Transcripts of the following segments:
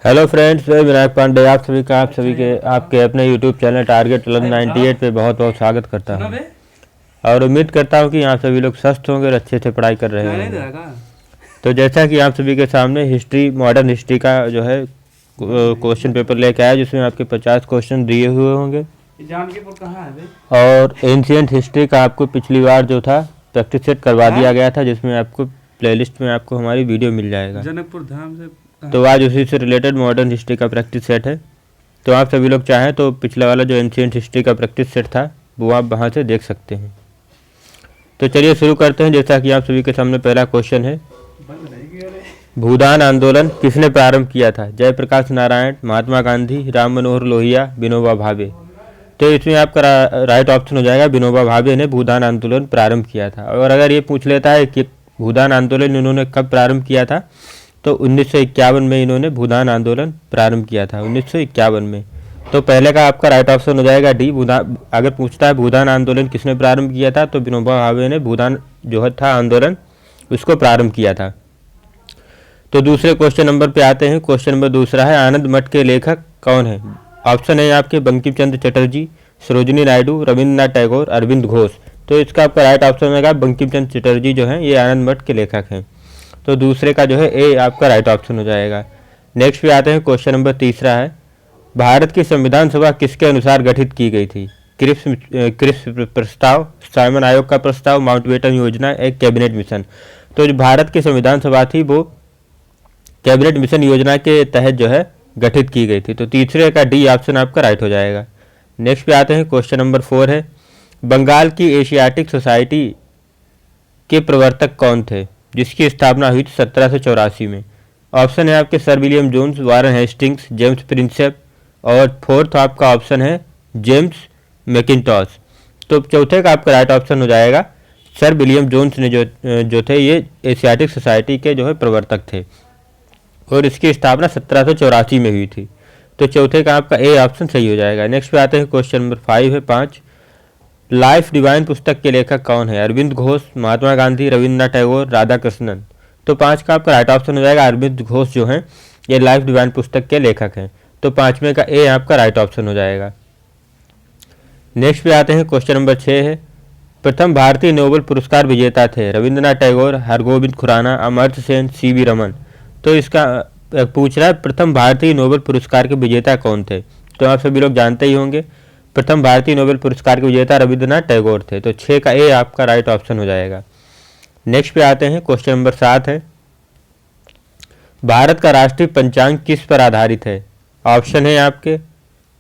Hello friends, मैं विनायक पांडे आप सभी के आपके अपने यूट्यूब चैनल टारगेट 98 पे बहुत बहुत स्वागत करता हूँ और उम्मीद करता हूँ कि आप सभी लोग स्वस्थ होंगे और अच्छे से पढ़ाई कर रहे होंगे। तो जैसा कि आप सभी के सामने हिस्ट्री मॉडर्न हिस्ट्री का जो है क्वेश्चन पेपर लेके आया, जिसमें आपके 50 क्वेश्चन दिए हुए होंगे और एंशिएंट हिस्ट्री का आपको पिछली बार जो था प्रैक्टिस सेट करवा दिया गया था, जिसमें आपको प्लेलिस्ट में आपको हमारी वीडियो मिल जाएगा। जनकपुर धाम से तो आज उसी से रिलेटेड मॉडर्न हिस्ट्री का प्रैक्टिस सेट है। तो आप सभी लोग चाहें तो पिछला वाला जो एंशिएंट हिस्ट्री का प्रैक्टिस सेट था वो आप वहाँ से देख सकते हैं। तो चलिए शुरू करते हैं। जैसा कि आप सभी के सामने पहला क्वेश्चन है, भूदान आंदोलन किसने प्रारंभ किया था? जयप्रकाश नारायण, महात्मा गांधी, राम मनोहर लोहिया, विनोबा भावे। तो इसमें आपका राइट ऑप्शन हो जाएगा विनोबा भावे ने भूदान आंदोलन प्रारंभ किया था। और अगर ये पूछ लेता है कि भूदान आंदोलन इन्होंने कब प्रारंभ किया था, तो 1951 में इन्होंने भूदान आंदोलन प्रारंभ किया था, 1951 में। तो पहले का आपका राइट ऑप्शन हो जाएगा डी। अगर पूछता है भूदान आंदोलन किसने प्रारंभ किया था, तो विनोबा भावे ने भूदान जो था आंदोलन उसको प्रारंभ किया था। तो दूसरे क्वेश्चन नंबर पे आते हैं। क्वेश्चन नंबर दूसरा है, आनंद मठ के लेखक कौन है? ऑप्शन है आपके बंकिम चंद्र चटर्जी, सरोजिनी नायडू, रविंद्रनाथ टैगोर, अरविंद घोष। तो इसका आपका राइट ऑप्शन होगा बंकिम चंद्र चटर्जी जो है ये आनंद मठ के लेखक हैं। तो दूसरे का जो है ए आपका राइट ऑप्शन हो जाएगा। नेक्स्ट पे आते हैं। क्वेश्चन नंबर तीसरा है, भारत की संविधान सभा किसके अनुसार गठित की गई थी? क्रिप्स प्रस्ताव, साइमन आयोग का प्रस्ताव, माउंटबेटन योजना, एक कैबिनेट मिशन। तो जो भारत की संविधान सभा थी वो कैबिनेट मिशन योजना के तहत जो है गठित की गई थी। तो तीसरे का डी ऑप्शन आपका राइट हो जाएगा। नेक्स्ट पे आते हैं। क्वेश्चन नंबर 4 है, बंगाल की एशियाटिक सोसाइटी के प्रवर्तक कौन थे जिसकी स्थापना हुई थी 1784 में? ऑप्शन है आपके sir William Jones, Warren Hastings, James Prinsep और फोर्थ आपका ऑप्शन है जेम्स मैकिन्टॉश। तो चौथे का आपका राइट ऑप्शन हो जाएगा सर विलियम जोन्स ने जो थे ये एशियाटिक सोसाइटी के जो है प्रवर्तक थे और इसकी स्थापना 1784 में हुई थी। तो चौथे का आपका ए ऑप्शन सही हो जाएगा। नेक्स्ट पे आते हैं। क्वेश्चन नंबर 5 है 5, लाइफ डिवाइन पुस्तक के लेखक कौन है? अरविंद घोष, महात्मा गांधी, रविंद्रनाथ टैगोर, राधा कृष्णन। तो 5 का आपका राइट ऑप्शन हो जाएगा अरविंद घोष जो हैं ये लाइफ डिवाइन पुस्तक के लेखक हैं। तो 5वें का ए आपका राइट ऑप्शन हो जाएगा। नेक्स्ट पे आते हैं। क्वेश्चन नंबर 6 है, प्रथम भारतीय नोबेल पुरस्कार विजेता थे? रविंद्रनाथ टैगोर, हरगोविंद खुराना, अमर्त्य सेन, सी.वी. रमन। तो इसका पूछ रहा है प्रथम भारतीय नोबेल पुरस्कार के विजेता कौन थे? तो आप सभी लोग जानते ही होंगे प्रथम भारतीय नोबेल पुरस्कार के विजेता रविंद्रनाथ टैगोर थे। तो 6 का ए आपका राइट ऑप्शन हो जाएगा। नेक्स्ट पे आते हैं। क्वेश्चन नंबर 7 है, भारत का राष्ट्रीय पंचांग किस पर आधारित है? ऑप्शन है आपके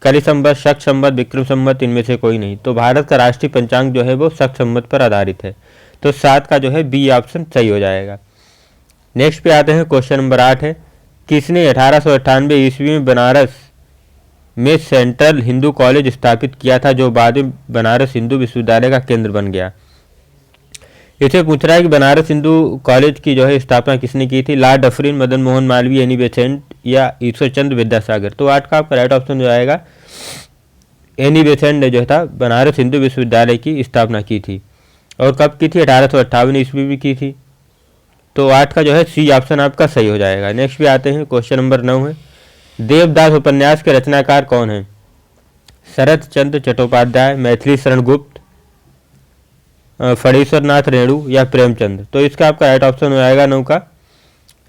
कलि संवत, शक संवत, विक्रम संवत, इनमें से कोई नहीं। तो भारत का राष्ट्रीय पंचांग जो है वो शक संवत पर आधारित है। तो 7 का जो है बी ऑप्शन सही हो जाएगा। नेक्स्ट पे आते हैं। क्वेश्चन नंबर 8 है, किसने 1898 ईस्वी में बनारस में सेंट्रल हिंदू कॉलेज स्थापित किया था जो बाद में बनारस हिंदू विश्वविद्यालय का केंद्र बन गया? इसे पूछ रहा है कि बनारस हिंदू कॉलेज की जो है स्थापना किसने की थी? Lord Dufferin, Madan Mohan Malviya, Annie Besant या ईश्वर चंद्र विद्यासागर। तो 8 का आपका राइट ऑप्शन हो जाएगा एनी बेसेंट ने जो था बनारस हिंदू विश्वविद्यालय की स्थापना की थी। और कब की थी? 1858 ईस्वी में की थी। तो 8 का जो है सी ऑप्शन आपका सही हो जाएगा। नेक्स्ट भी आते हैं। क्वेश्चन नंबर 9 है, देवदास उपन्यास के रचनाकार कौन हैं? शरत चंद्र चट्टोपाध्याय, मैथिली शरण गुप्त, फणीश्वर नाथ रेणु या प्रेमचंद। तो इसका आपका राइट ऑप्शन हो जाएगा 9 का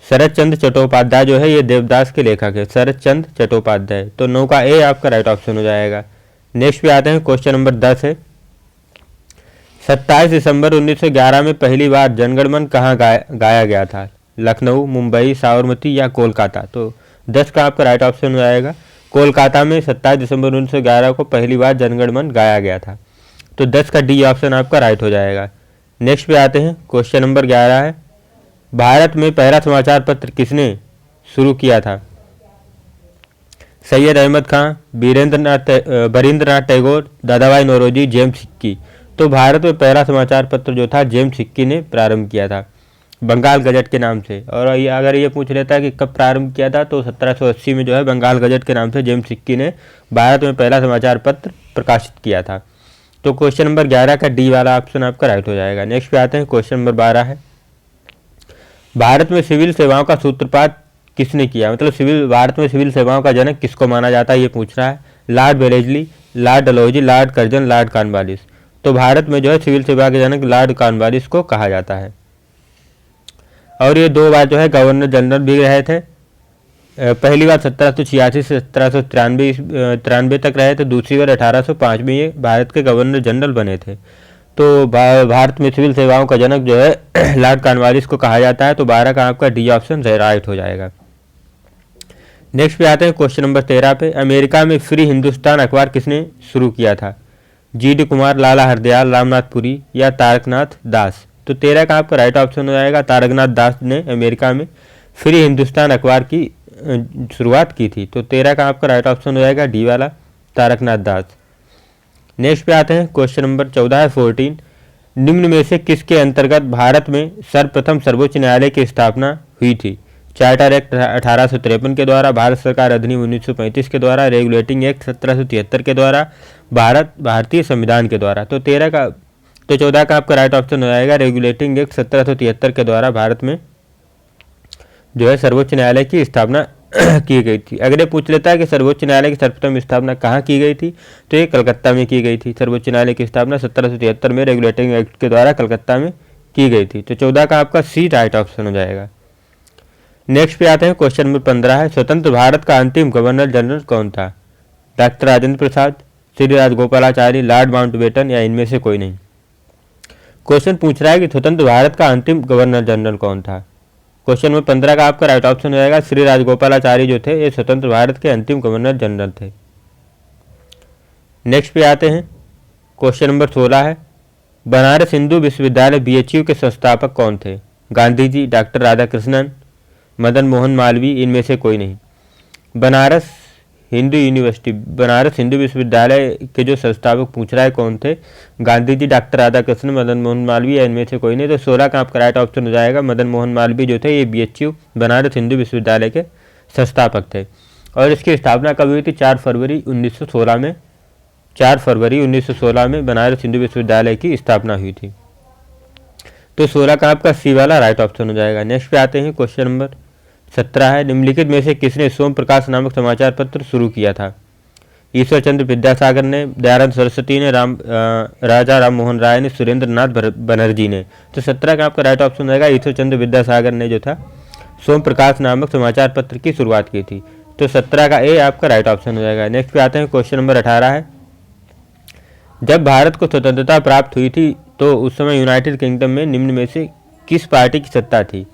शरत चंद्र चट्टोपाध्याय जो है ये देवदास के लेखक है, शरत चंद्र चट्टोपाध्याय। तो 9 का ए आपका राइट ऑप्शन हो जाएगा। नेक्स्ट पे आते हैं। क्वेश्चन नंबर 10 है, 27 दिसंबर 1911 में पहली बार जनगण मन कहाँ गाया गया था? लखनऊ, मुंबई, साबरमती या कोलकाता। तो 10 का आपका राइट ऑप्शन हो जाएगा कोलकाता में 27 दिसंबर 1911 को पहली बार जनगण मन गाया गया था। तो 10 का डी ऑप्शन आपका राइट हो जाएगा। नेक्स्ट पे आते हैं। क्वेश्चन नंबर 11 है, भारत में पहला समाचार पत्र किसने शुरू किया था? सैयद अहमद खां, बरिंद्रनाथ टैगोर, दादाभाई नौरोजी, जेम्स सिक्की। तो भारत में पहला समाचार पत्र जो था जेम्स सिक्की ने प्रारंभ किया था बंगाल गजट के नाम से। और अगर ये पूछ लेता है कि कब प्रारंभ किया था, तो 1780 में जो है बंगाल गजट के नाम से जेम्स सिक्की ने भारत में पहला समाचार पत्र प्रकाशित किया था। तो क्वेश्चन नंबर 11 का डी वाला ऑप्शन आपका राइट हो जाएगा। नेक्स्ट पे आते हैं। क्वेश्चन नंबर 12 है, भारत में सिविल सेवाओं का सूत्रपात किसने किया, मतलब सिविल भारत में सिविल सेवाओं का जनक किसको माना जाता है ये पूछ रहा है। Lord Wellesley, Lord Dalhousie, Lord Curzon, Lord Cornwallis. तो भारत में जो है सिविल सेवा के जनक लॉर्ड कॉर्नवालिस को कहा जाता है। और ये 2 बार जो है गवर्नर जनरल भी रहे थे। पहली बार 1786 से 1793 तक रहे थे, दूसरी बार 1805 में ये भारत के गवर्नर जनरल बने थे। तो भारत में सिविल सेवाओं का जनक जो है लॉर्ड कॉर्नवालिस को कहा जाता है। तो 12 का आपका डी ऑप्शन राइट हो जाएगा। नेक्स्ट पे आते हैं क्वेश्चन नंबर 13 पे। अमेरिका में फ्री हिंदुस्तान अखबार किसने शुरू किया था? जी.डी. कुमार, लाला हरदयाल, रामनाथ पुरी या तारकनाथ दास। तो 13 का आपका राइट ऑप्शन हो जाएगा तारकनाथ दास ने अमेरिका में फ्री हिंदुस्तान अखबार की शुरुआत की थी। तो 13 का आपका राइट ऑप्शन हो जाएगा डी वाला तारकनाथ दास। नेक्स्ट पे आते हैं क्वेश्चन नंबर 14 है 14। निम्न में से किसके अंतर्गत भारत में सर्वप्रथम सर्वोच्च न्यायालय की स्थापना हुई थी? चार्टर एक्ट 1853 के द्वारा, भारत सरकार अधिनियम 1935 के द्वारा, रेगुलेटिंग एक्ट 1773 के द्वारा, भारतीय संविधान के द्वारा। तो 14 का आपका राइट ऑप्शन हो जाएगा रेगुलेटिंग एक्ट 1773 के द्वारा भारत में जो है सर्वोच्च न्यायालय की स्थापना की गई थी। अगर ये पूछ लेता है कि सर्वोच्च न्यायालय की सर्वप्रथम स्थापना कहाँ की गई थी, तो ये कलकत्ता में की गई थी। सर्वोच्च न्यायालय की स्थापना 1773 में रेगुलेटिंग एक्ट के द्वारा कलकत्ता में की गई थी। तो 14 का आपका सी राइट ऑप्शन हो जाएगा। नेक्स्ट पे आते हैं क्वेश्चन नंबर 15 है। स्वतंत्र भारत का अंतिम गवर्नर जनरल कौन था? Doctor Rajendra Prasad, Shri Rajagopalachari, Lord Mountbatten या इनमें से कोई नहीं। क्वेश्चन पूछ रहा है कि स्वतंत्र भारत का अंतिम गवर्नर जनरल कौन था। क्वेश्चन नंबर 15 का आपका राइट ऑप्शन हो जाएगा श्री राजगोपालाचारी जो थे ये स्वतंत्र भारत के अंतिम गवर्नर जनरल थे। नेक्स्ट पे आते हैं क्वेश्चन नंबर 16 है। बनारस हिंदू विश्वविद्यालय BHU के संस्थापक कौन थे? गांधी जी, डॉक्टर राधाकृष्णन, मदन मोहन मालवीय, इनमें से कोई नहीं। बनारस हिंदू विश्वविद्यालय के जो संस्थापक पूछ रहा है कौन थे? गांधी जी, डॉक्टर राधाकृष्णन, मदन मोहन मालवीय, इनमें से कोई नहीं। तो 16 का आपका राइट ऑप्शन हो जाएगा मदन मोहन मालवीय जो थे ये BHU बनारस हिंदू विश्वविद्यालय के संस्थापक थे। और इसकी स्थापना कब हुई थी? 4 फरवरी 1916 में बनारस हिंदू विश्वविद्यालय की स्थापना हुई थी। तो 16 का आपका सी वाला राइट ऑप्शन हो जाएगा। नेक्स्ट पे आते हैं क्वेश्चन नंबर 17 है। निम्नलिखित में से किसने सोम प्रकाश नामक समाचार पत्र शुरू किया था? ईश्वर चंद्र विद्यासागर ने, दयानंद सरस्वती ने, राजा राम मोहन राय ने, सुरेंद्र नाथ बनर्जी ने। तो 17 का आपका राइट ऑप्शन रहेगा ईश्वर चंद्र विद्यासागर ने जो था सोम प्रकाश नामक समाचार पत्र की शुरुआत की थी। तो 17 का ए आपका राइट ऑप्शन हो जाएगा। नेक्स्ट पे आते हैं क्वेश्चन नंबर 18 है। जब भारत को स्वतंत्रता प्राप्त हुई थी तो उस समय यूनाइटेड किंगडम में निम्न में से किस पार्टी की सत्ता थी?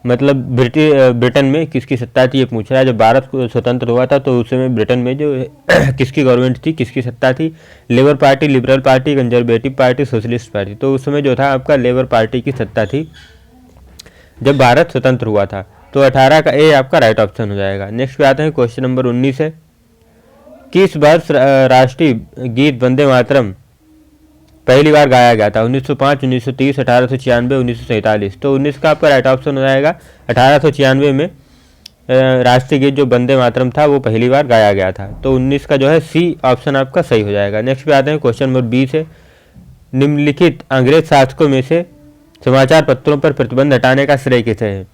मतलब ब्रिटेन में किसकी सत्ता थी ये पूछ रहा है। जब भारत को स्वतंत्र हुआ था तो उस समय ब्रिटेन में जो किसकी गवर्नमेंट थी, किसकी सत्ता थी? Labour party, liberal party, conservative party, socialist party. तो उस समय जो था आपका लेबर पार्टी की सत्ता थी जब भारत स्वतंत्र हुआ था। तो 18 का ए आपका राइट ऑप्शन हो जाएगा। नेक्स्ट पे आते हैं क्वेश्चन नंबर 19 है। किस वर्ष राष्ट्रीय गीत वंदे मातरम पहली बार गाया गया था? 1905, 1930, 1896, 1947। तो 19 का आपका राइट ऑप्शन हो जाएगा 1896 में राष्ट्रीय गीत जो वंदे मातरम था वो पहली बार गाया गया था। तो 19 का जो है सी ऑप्शन आपका सही हो जाएगा। नेक्स्ट पे आते हैं क्वेश्चन नंबर 20 है। निम्नलिखित अंग्रेज शासकों में से समाचार पत्रों पर प्रतिबंध हटाने का श्रेय किसे है?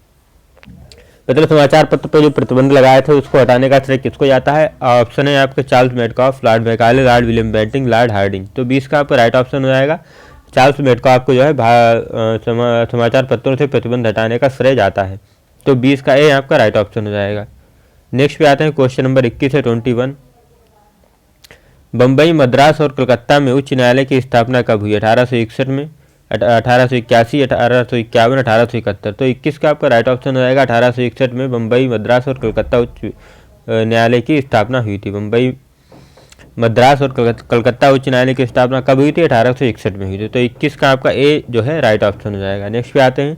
मतलब समाचार पत्र पर जो प्रतिबंध लगाए थे उसको हटाने का श्रेय किसको जाता है? ऑप्शन है आपके Charles Metcalfe, Lord Macaulay, Lord William Bentinck, Lord Hardinge. तो 20 का आपका राइट ऑप्शन हो जाएगा चार्ल्स मेडकॉफ को जो है समाचार पत्रों से प्रतिबंध हटाने का श्रेय जाता है। तो 20 का ए आपका राइट ऑप्शन हो जाएगा। नेक्स्ट पे आते हैं क्वेश्चन नंबर 21 है 21। बम्बई, मद्रास और कलकत्ता में उच्च न्यायालय की स्थापना कब हुई? 1861 में, 1881, 1851, 1871। तो 21 का आपका राइट ऑप्शन हो जाएगा 1861 में बम्बई, मद्रास और कलकत्ता उच्च न्यायालय की स्थापना हुई थी। बम्बई, मद्रास और कलकत्ता उच्च न्यायालय की स्थापना कब हुई थी? 1861 में हुई थी। तो 21 का आपका ए जो है राइट ऑप्शन हो जाएगा। नेक्स्ट पे आते हैं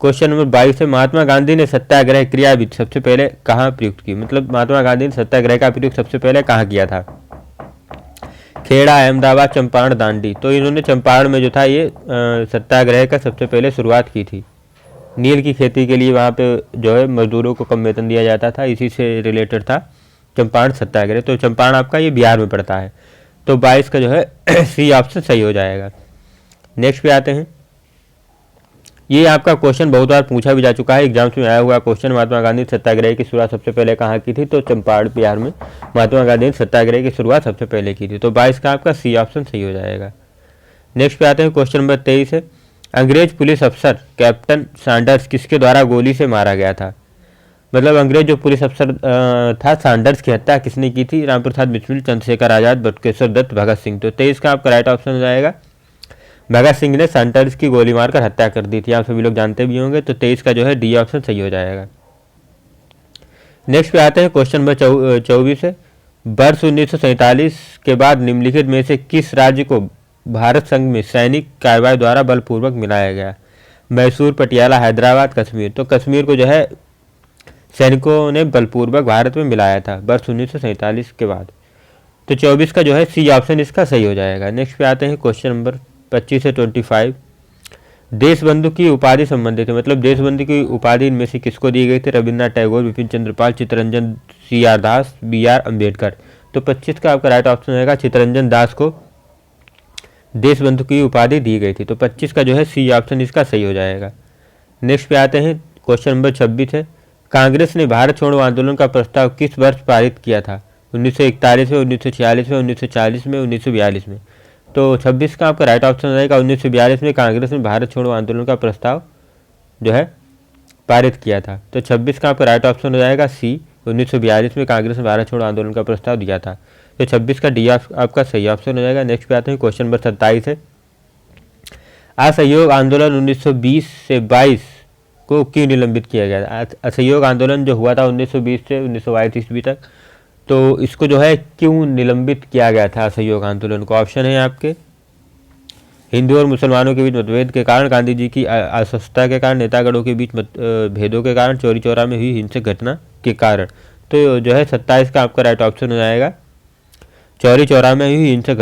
क्वेश्चन नंबर 22 है। महात्मा गांधी ने सत्याग्रह क्रियाविधि सबसे पहले कहाँ प्रयुक्त की? मतलब महात्मा गांधी ने सत्याग्रह का प्रयोग सबसे पहले कहाँ किया था? खेड़ा, अहमदाबाद, चंपारण, दांडी। तो इन्होंने चंपारण में जो था ये सत्याग्रह का सबसे पहले शुरुआत की थी। नील की खेती के लिए वहाँ पे जो है मजदूरों को कम वेतन दिया जाता था, इसी से रिलेटेड था चंपारण सत्याग्रह। तो चंपारण आपका ये बिहार में पड़ता है। तो 22 का जो है सी ऑप्शन सही हो जाएगा। नेक्स्ट पे आते हैं ये आपका क्वेश्चन बहुत बार पूछा भी जा चुका है, एग्जाम्स में आया हुआ क्वेश्चन। महात्मा गांधी सत्याग्रह की शुरुआत सबसे पहले कहाँ की थी? तो चंपारण बिहार में महात्मा गांधी ने सत्याग्रह की शुरुआत सबसे पहले की थी। तो 22 का आपका सी ऑप्शन सही हो जाएगा। नेक्स्ट पे आते हैं, क्वेश्चन नंबर 23 है, अंग्रेज पुलिस अफसर कैप्टन सैंडर्स किसके द्वारा गोली से मारा गया था? मतलब अंग्रेज जो पुलिस अफसर था सैंडर्स की हत्या किसने की थी? राम प्रसाद बिस्मिल, चंद्रशेखर आजाद, बटुकेश्वर दत्त, भगत सिंह। तो 23 का आपका राइट ऑप्शन हो जाएगा। भगत सिंह ने सैंडर्स की गोली मारकर हत्या कर दी थी, आप सभी लोग जानते भी होंगे। तो 23 का जो है डी ऑप्शन सही हो जाएगा। नेक्स्ट पे आते हैं, क्वेश्चन नंबर 24 है, वर्ष 1947 के बाद निम्नलिखित में से किस राज्य को भारत संघ में सैनिक कार्रवाई द्वारा बलपूर्वक मिलाया गया? मैसूर, पटियाला, हैदराबाद, कश्मीर। तो कश्मीर को जो है सैनिकों ने बलपूर्वक भारत में मिलाया था वर्ष 1947 के बाद। तो 24 का जो है सी ऑप्शन इसका सही हो जाएगा। नेक्स्ट पे आते हैं, क्वेश्चन नंबर 25 से 25, देशबंधु की उपाधि संबंधित है, मतलब देशबंधु की उपाधि इनमें से किसको दी गई थी? रविन्द्रनाथ टैगोर, बिपिन चंद्रपाल, चित्तरंजन, CR दास, BR अम्बेडकर। तो 25 का आपका राइट ऑप्शन रहेगा, चित्तरंजन दास को देशबंधु की उपाधि दी गई थी। तो 25 का जो है सी ऑप्शन इसका सही हो जाएगा। नेक्स्ट पे आते हैं, क्वेश्चन नंबर 26 है, कांग्रेस ने भारत छोड़ो आंदोलन का प्रस्ताव किस वर्ष पारित किया था? 1941 में, 1946 में, 1940 में, 1942 में। तो 26 का आपका राइट ऑप्शन रहेगा, 1942 में कांग्रेस ने भारत छोड़ो आंदोलन का प्रस्ताव जो है पारित किया था। तो 26 का आपका राइट ऑप्शन हो जाएगा सी, 1942 में कांग्रेस ने भारत छोड़ो आंदोलन का प्रस्ताव दिया था। तो 26 का डी आपका सही ऑप्शन हो जाएगा। नेक्स्ट पे आते हैं, क्वेश्चन नंबर 27 है, असहयोग आंदोलन 1920 से 22 को क्यों निलंबित किया गया? असहयोग आंदोलन जो हुआ था 1920 से 1922 ईस्वी तक, तो इसको जो है क्यों निलंबित किया गया था असहयोग आंदोलन को? ऑप्शन है आपके, हिंदू और मुसलमानों के बीच मतभेद के कारण, गांधी जी की अस्वस्थता के कारण, नेतागणों के बीच भेदों के कारण, चौरी चौरा में हुई हिंसक घटना के कारण। तो जो है 27 का आपका राइट ऑप्शन हो जाएगा, चौरी चौरा में हुई हिंसक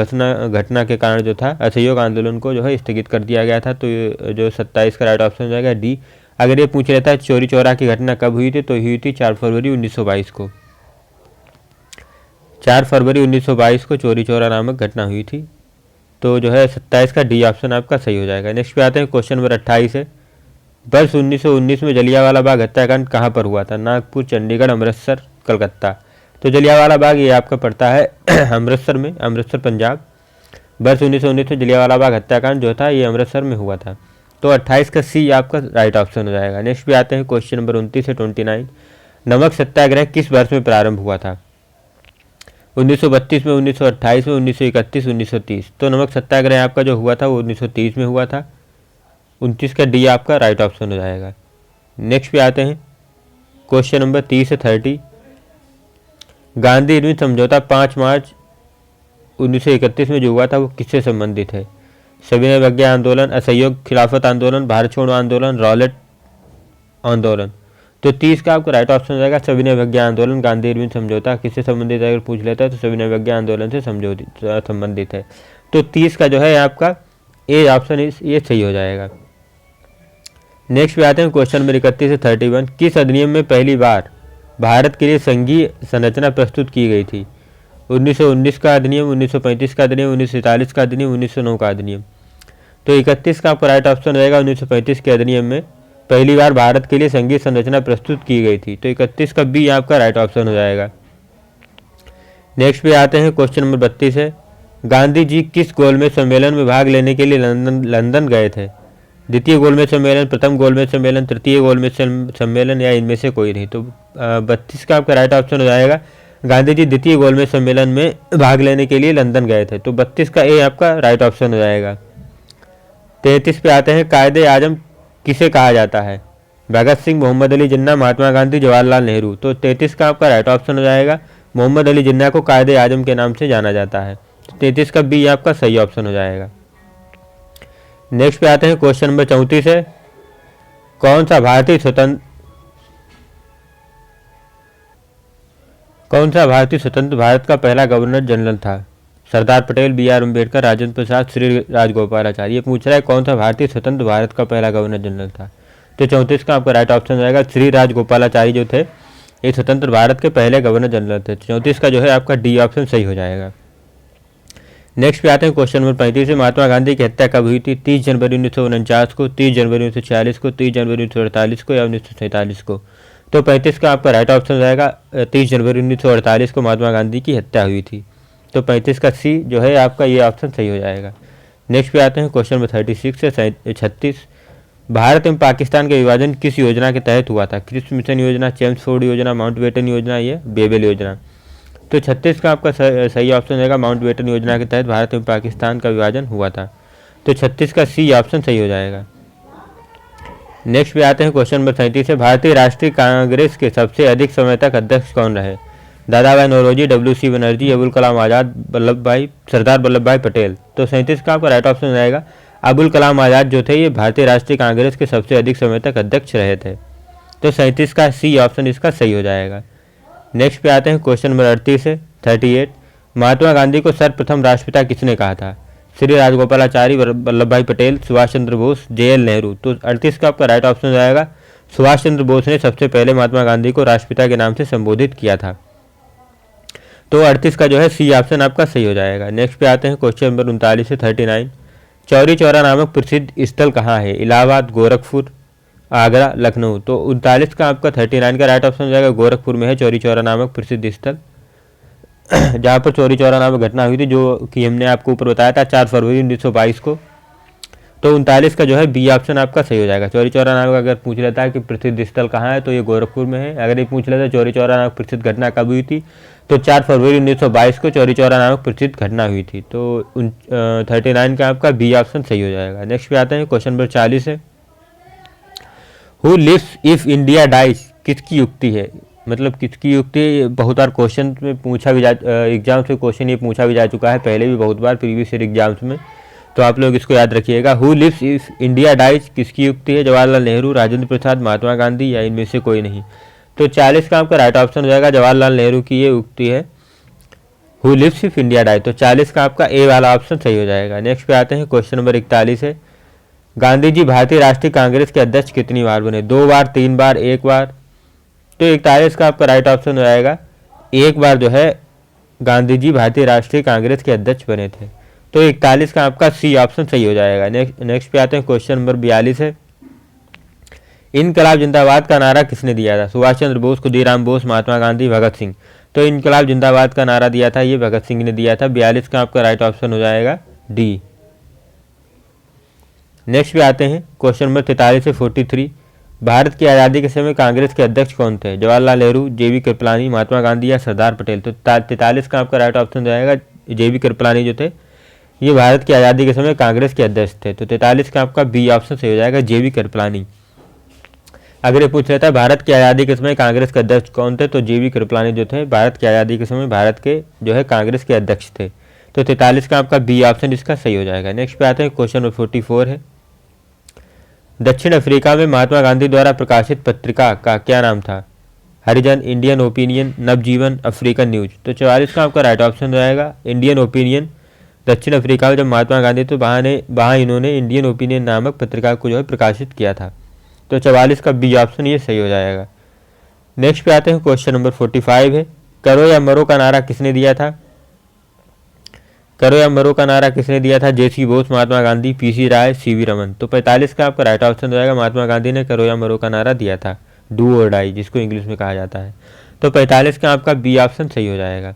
घटना के कारण जो था असहयोग आंदोलन को जो है स्थगित कर दिया गया था। तो जो 27 का राइट ऑप्शन हो जाएगा डी। अगर ये पूछ लेता है चौरी चौरा की घटना कब हुई थी, तो हुई थी 4 फरवरी 1922 को। 4 फरवरी 1922 को चौरी चौरा नामक घटना हुई थी। तो जो है 27 का डी ऑप्शन आपका सही हो जाएगा। नेक्स्ट पे आते हैं, क्वेश्चन नंबर 28 है, वर्ष 1919 में जलियांवाला बाग हत्याकांड कहाँ पर हुआ था? नागपुर, चंडीगढ़, अमृतसर, कलकत्ता। तो जलियांवाला बाग ये आपका पड़ता है अमृतसर में, अमृतसर पंजाब। वर्ष 1919 में जलियांवाला बाग हत्याकांड जो था ये अमृतसर में हुआ था। तो 28 का सी आपका राइट ऑप्शन हो जाएगा। नेक्स्ट पे आते हैं, क्वेश्चन नंबर 29 से 29, नमक सत्याग्रह किस वर्ष में प्रारंभ हुआ था? 1932 में, 1928 में, 1931, 1930। तो नमक सत्याग्रह आपका जो हुआ था वो 1930 में हुआ था। 29 का डी आपका राइट ऑप्शन हो जाएगा। नेक्स्ट पे आते हैं, क्वेश्चन नंबर 30 से 30, गांधी इरविन समझौता 5 मार्च 1931 में जो हुआ था वो किससे संबंधित है? सविनय अवज्ञा आंदोलन, असहयोग खिलाफत आंदोलन, भारत छोड़ो आंदोलन, रॉलेट आंदोलन। तो 30 का आपको राइट ऑप्शन हो जाएगा, सविनय अवज्ञा आंदोलन। गांधी इरविन समझौता किससे संबंधित है अगर पूछ लेता है तो सविनय अवज्ञा आंदोलन से संबंधित है। तो 30 का जो है आपका ए ऑप्शन ये सही हो जाएगा। नेक्स्ट पे आते हैं, क्वेश्चन नंबर 31 से 31, किस अधिनियम में पहली बार भारत के लिए संघीय संरचना प्रस्तुत की गई थी? 1919 का अधिनियम, 1935 का अधिनियम, 1947 का अधिनियम, 1909 का अधिनियम। तो 31 का आपका राइट ऑप्शन रहेगा, 1935 के अधिनियम में पहली बार भारत के लिए संघीय संरचना प्रस्तुत की गई थी। तो 31 का बी आपका राइट ऑप्शन हो जाएगा। नेक्स्ट पे आते हैं, क्वेश्चन नंबर 32 है, गांधी जी किस गोलमेज सम्मेलन में भाग लेने के लिए लंदन गए थे? द्वितीय गोलमेज सम्मेलन, प्रथम गोलमेज सम्मेलन, तृतीय गोलमेज सम्मेलन या इनमें से कोई नहीं। तो 32 का आपका राइट ऑप्शन हो जाएगा, गांधी जी द्वितीय गोलमेज सम्मेलन में भाग लेने के लिए लंदन गए थे। तो 32 का ए आपका राइट ऑप्शन हो जाएगा। 33 पे आते हैं, कायदे आजम किसे कहा जाता है? भगत सिंह, मोहम्मद अली जिन्ना, महात्मा गांधी, जवाहरलाल नेहरू। तो 33 का आपका राइट ऑप्शन हो जाएगा, मोहम्मद अली जिन्ना को कायदे आजम के नाम से जाना जाता है। 33 का बी आपका सही ऑप्शन हो जाएगा। नेक्स्ट पे आते हैं, क्वेश्चन नंबर 34 है, कौन सा भारतीय स्वतंत्र भारत का पहला गवर्नर जनरल था? सरदार पटेल, BR अम्बेडकर, राजेंद्र प्रसाद, श्री राजगोपालाचारी। ये पूछ रहा है कौन सा भारतीय स्वतंत्र भारत का पहला गवर्नर जनरल था। तो 34 का आपका राइट ऑप्शन रहेगा, श्री राजगोपालाचारी जो थे ये स्वतंत्र भारत के पहले गवर्नर जनरल थे। 34 का जो है आपका डी ऑप्शन सही हो जाएगा। नेक्स्ट पे आते हैं क्वेश्चन नंबर 35 से। महात्मा गांधी की हत्या कब हुई थी? 30 जनवरी 1949 को, 30 जनवरी 1946 को, 30 जनवरी 1948 को या 1947 को? तो 35 का आपका राइट ऑप्शन रहेगा 30 जनवरी 1948 को महात्मा गांधी की हत्या हुई थी। तो 35 का सी जो है आपका ये ऑप्शन सही हो जाएगा। नेक्स्ट पे आते हैं क्वेश्चन नंबर 36 से 36। भारत एवं पाकिस्तान का विभाजन किस योजना के तहत हुआ था? क्रिप्स मिशन योजना, चेम्सफोर्ड योजना, माउंटबेटन योजना या बेबल योजना? तो 36 का आपका सही ऑप्शन रहेगा माउंटबेटन योजना के तहत भारत एवं पाकिस्तान का विभाजन हुआ था। तो 36 का सी ऑप्शन सही हो जाएगा। नेक्स्ट पे आते हैं क्वेश्चन नंबर 37 है। भारतीय राष्ट्रीय कांग्रेस के सबसे अधिक समय तक अध्यक्ष कौन रहे? दादा भाई नौरोजी, WC बनर्जी, अबुल कलाम आज़ाद, सरदार वल्लभ भाई पटेल? तो 37 का आपका राइट ऑप्शन रहेगा अबुल कलाम आज़ाद जो थे ये भारतीय राष्ट्रीय कांग्रेस के सबसे अधिक समय तक अध्यक्ष रहे थे। तो 37 का सी ऑप्शन इसका सही हो जाएगा। नेक्स्ट पे आते हैं क्वेश्चन नंबर 38 से 38। महात्मा गांधी को सर्वप्रथम राष्ट्रपिता किसने कहा था? श्री राजगोपालाचारी, वल्लभ भाई पटेल, सुभाष चंद्र बोस, JL नेहरू? तो 38 का आपका राइट ऑप्शन जाएगा सुभाष चंद्र बोस ने सबसे पहले महात्मा गांधी को राष्ट्रपिता के नाम से संबोधित किया था। तो 38 का जो है सी ऑप्शन आपका सही हो जाएगा। नेक्स्ट पे आते हैं क्वेश्चन नंबर 39 से 39। चौरी चौरा नामक प्रसिद्ध स्थल कहाँ है? इलाहाबाद, गोरखपुर, आगरा, लखनऊ? तो 39 का आपका 39 का राइट ऑप्शन हो जाएगा गोरखपुर में है चौरी चौरा नामक प्रसिद्ध स्थल, जहाँ पर चौरी चौरा नामक घटना हुई थी जो कि हमने आपको ऊपर बताया था 4 फरवरी 1922 को। तो 39 का जो है बी ऑप्शन आपका सही हो जाएगा। चौरी चौरा नामक अगर पूछ लेता है कि प्रसिद्ध स्थल कहाँ है तो ये गोरखपुर में है। अगर ये पूछ लेता है चौरी चौरा नामक प्रसिद्ध घटना कब हुई थी तो 4 फरवरी 1922 को चौरी चौरा नामक प्रसिद्ध घटना हुई थी। तो 39 का आपका बी ऑप्शन सही हो जाएगा। नेक्स्ट पे आते हैं क्वेश्चन नंबर 40 है। Who lives if India dies किसकी युक्ति है? मतलब किसकी युक्ति बहुत बार क्वेश्चन में पूछा भी एग्जाम्स में क्वेश्चन ये पूछा भी जा चुका है पहले भी बहुत बार प्रीवियस ईयर एग्जाम्स में, तो आप लोग इसको याद रखिएगा। Who lives if India dies किसकी युक्ति है? जवाहरलाल नेहरू, राजेंद्र प्रसाद, महात्मा गांधी या इनमें से कोई नहीं? तो 40 का आपका राइट ऑप्शन हो जाएगा जवाहरलाल नेहरू की ये उक्ति है who lives if India dies. तो 40 का आपका ए वाला ऑप्शन सही हो जाएगा। नेक्स्ट पे आते हैं क्वेश्चन नंबर 41 है। गांधी जी भारतीय राष्ट्रीय कांग्रेस के अध्यक्ष कितनी बार बने? 2 बार, 3 बार, 1 बार? तो 41 का आपका राइट ऑप्शन हो जाएगा 1 बार जो है गांधी जी भारतीय राष्ट्रीय कांग्रेस के अध्यक्ष बने थे। तो 41 का आपका सी ऑप्शन सही हो जाएगा। नेक्स्ट पे आते हैं क्वेश्चन नंबर 42 है। इनकलाब जिंदाबाद का नारा किसने दिया था? सुभाष चंद्र बोस, खुदीराम बोस, महात्मा गांधी, भगत सिंह? तो इनकलाब जिंदाबाद का नारा दिया था ये भगत सिंह ने दिया था। 42 का आपका राइट ऑप्शन हो जाएगा डी। नेक्स्ट पे आते हैं क्वेश्चन नंबर 43 से 43। भारत की आज़ादी के समय कांग्रेस के अध्यक्ष कौन थे? जवाहरलाल नेहरू, JB कृपलानी, महात्मा गांधी या सरदार पटेल? तो 43 का आपका राइट ऑप्शन जाएगा JB कृपलानी जो थे ये भारत की आज़ादी के समय कांग्रेस के अध्यक्ष थे। तो 43 का आपका बी ऑप्शन सही हो जाएगा JB कृपलानी। अगर ये पूछ लेता है भारत की आज़ादी के समय कांग्रेस के अध्यक्ष कौन थे तो JB कृपलानी जो थे भारत की आज़ादी के समय भारत के जो है कांग्रेस के अध्यक्ष थे। तो 43 का आपका बी ऑप्शन इसका सही हो जाएगा। नेक्स्ट पे आते हैं क्वेश्चन नंबर 44 है। दक्षिण अफ्रीका में महात्मा गांधी द्वारा प्रकाशित पत्रिका का क्या नाम था? हरिजन, इंडियन ओपिनियन, नवजीवन, अफ्रीकन न्यूज? तो 44 का आपका राइट ऑप्शन रहेगा इंडियन ओपिनियन। दक्षिण अफ्रीका में जब महात्मा गांधी तो वहाँ इन्होंने इंडियन ओपिनियन नामक पत्रिका को जो है प्रकाशित किया था। तो 44 का बी ऑप्शन ये सही हो जाएगा। नेक्स्ट पे आते हैं क्वेश्चन नंबर 45 है। करो या मरो का नारा किसने दिया था? करो या मरो का नारा किसने दिया था? JC बोस, महात्मा गांधी, PC राय, CV रमन? तो 45 का आपका राइट ऑप्शन हो जाएगा महात्मा गांधी ने करो या मरो का नारा दिया था, डू और डाई जिसको इंग्लिश में कहा जाता है। तो 45 का आपका बी ऑप्शन सही हो जाएगा।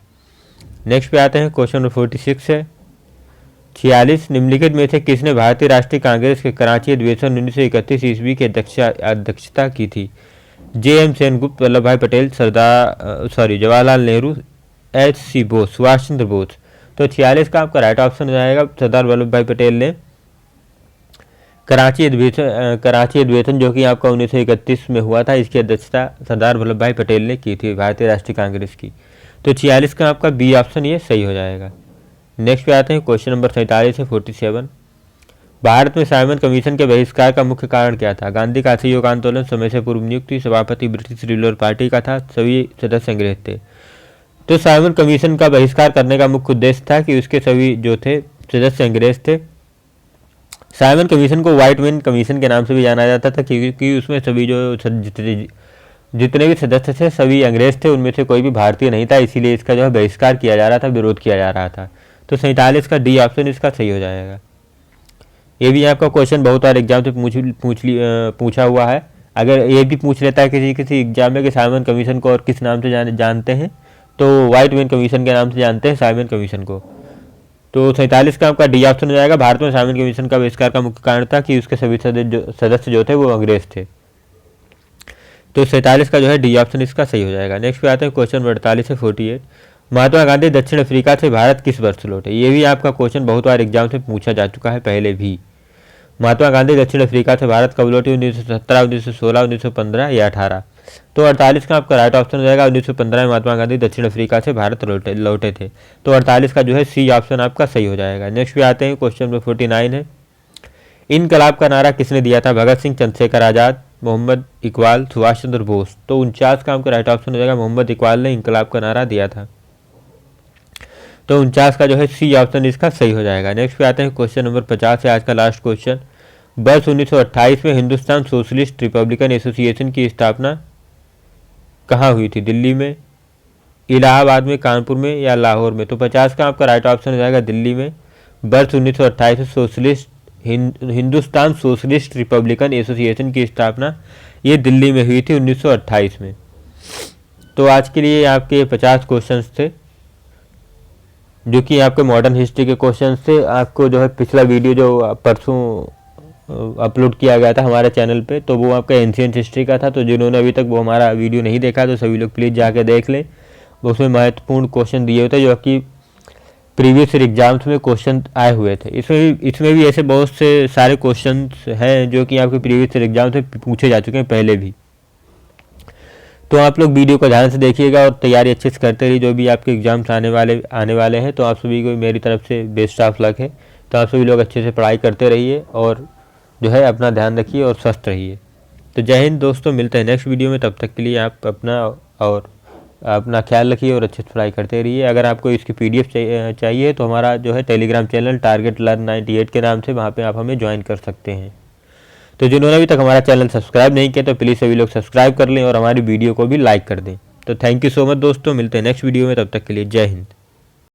नेक्स्ट पे आते हैं क्वेश्चन नंबर 46 है। 46 निम्नलिखित में से किसने भारतीय राष्ट्रीय कांग्रेस के कराची अधिवेशन 1931 ईस्वी की अध्यक्षता की थी? JM सेनगुप्त, वल्लभ भाई पटेल, जवाहरलाल नेहरू, HC बोस, सुभाष चंद्र बोस? तो 46 का आपका राइट ऑप्शन हो जाएगा सरदार वल्लभ भाई पटेल ने कराची अधिवेशन जो कि आपका 1931 में हुआ था इसकी अध्यक्षता सरदार वल्लभ भाई पटेल ने की थी भारतीय राष्ट्रीय कांग्रेस की। तो 46 का आपका बी ऑप्शन ये सही हो जाएगा। नेक्स्ट पे आते हैं क्वेश्चन नंबर 47 से 47। भारत में साइमन कमीशन के बहिष्कार का मुख्य कारण क्या था? गांधी का असहयोग आंदोलन, समय से पूर्व नियुक्ति, सभापति ब्रिटिश रूलर पार्टी का था, सभी सदस्य अंग्रेज थे? तो साइमन कमीशन का बहिष्कार करने का मुख्य उद्देश्य था कि उसके सभी जो थे सदस्य अंग्रेज थे। साइमन कमीशन को व्हाइट मैन कमीशन के नाम से भी जाना जाता था क्योंकि उसमें सभी जो जितने भी सदस्य थे सभी अंग्रेज थे, उनमें से कोई भी भारतीय नहीं था, इसीलिए इसका जो है बहिष्कार किया जा रहा था, विरोध किया जा रहा था। तो 47 का डी ऑप्शन इसका सही हो जाएगा। ये भी आपका क्वेश्चन बहुत बार एग्जाम से पूछा हुआ है। अगर ये भी पूछ लेता है किसी एग्जाम में कि साइमन कमीशन को और किस नाम से जानते हैं, तो वाइट मैन कमीशन के नाम से जानते हैं साइमन कमीशन को। तो 47 का आपका डी ऑप्शन हो जाएगा। भारत में साइमन कमीशन का बहिष्कार का मुख्य कारण था कि उसके सभी सदस्य जो थे वो अंग्रेज थे। तो 47 का जो है डी ऑप्शन इसका सही हो जाएगा। नेक्स्ट पे आते हैं क्वेश्चन 48 से 48। महात्मा गांधी दक्षिण अफ्रीका से भारत किस वर्ष लौटे? ये भी आपका क्वेश्चन बहुत बार एग्जाम से पूछा जा चुका है पहले भी। महात्मा गांधी दक्षिण अफ्रीका से भारत कब लौटे? 1917, 1916, 1915 या 18? तो 48 का आपका राइट ऑप्शन हो जाएगा। 1915 में महात्मा गांधी दक्षिण अफ्रीका से भारत लौटे थे। तो 48 का जो है सी ऑप्शन आपका सही हो जाएगा। नेक्स्ट पे आते हैं क्वेश्चन नंबर 49 है। इनकलाब का नारा किसने दिया था? भगत सिंह, चंद्रशेखर आजाद, मोहम्मद इकबाल, सुभाष चंद्र बोस? तो 49 का आपका राइट ऑप्शन हो जाएगा। मोहम्मद इकबाल ने इनकलाब का नारा दिया था। तो 49 का जो है सी ऑप्शन इसका सही हो जाएगा। नेक्स्ट पे आते हैं क्वेश्चन नंबर 50 है आज का लास्ट क्वेश्चन। वर्ष 1928 में हिंदुस्तान सोशलिस्ट रिपब्लिकन एसोसिएशन की स्थापना कहाँ हुई थी? दिल्ली में, इलाहाबाद में, कानपुर में या लाहौर में? तो 50 का आपका राइट ऑप्शन हो जाएगा दिल्ली में। वर्ष 1928 में हिंदुस्तान सोशलिस्ट रिपब्लिकन एसोसिएशन की स्थापना ये दिल्ली में हुई थी 1928 में। तो आज के लिए आपके 50 क्वेश्चंस थे जो कि आपके मॉडर्न हिस्ट्री के क्वेश्चंस थे। आपको जो है पिछला वीडियो जो परसों अपलोड किया गया था हमारे चैनल पे, तो वो आपका एंशिएंट हिस्ट्री का था। तो जिन्होंने अभी तक वो हमारा वीडियो नहीं देखा तो सभी लोग प्लीज़ जाके देख लें। उसमें महत्वपूर्ण क्वेश्चन दिए हुए थे जो कि प्रीवियस ईयर एग्जाम्स में क्वेश्चन आए हुए थे। इसमें भी ऐसे बहुत से सारे क्वेश्चन हैं जो कि आपके प्रीवियस ईयर एग्जाम से पूछे जा चुके हैं पहले भी। तो आप लोग वीडियो को ध्यान से देखिएगा और तैयारी अच्छे से करते रहिए। जो भी आपके एग्जाम्स आने वाले हैं तो आप सभी को मेरी तरफ से बेस्ट ऑफ लक है। तो आप सभी लोग अच्छे से पढ़ाई करते रहिए और जो है अपना ध्यान रखिए और स्वस्थ रहिए। तो जय हिंद दोस्तों, मिलते हैं नेक्स्ट वीडियो में। तब तक के लिए आप अपना ख्याल रखिए और अच्छे से पढ़ाई करते रहिए। अगर आपको इसकी PDF चाहिए तो हमारा जो है टेलीग्राम चैनल टारगेट लर्न 98 के नाम से, वहाँ पे आप हमें ज्वाइन कर सकते हैं। तो जिन्होंने अभी तक हमारा चैनल सब्सक्राइब नहीं किया तो प्लीज़ सभी लोग सब्सक्राइब कर लें और हमारी वीडियो को भी लाइक कर दें। तो थैंक यू सो मच दोस्तों, मिलते हैं नेक्स्ट वीडियो में। तब तक के लिए जय हिंद।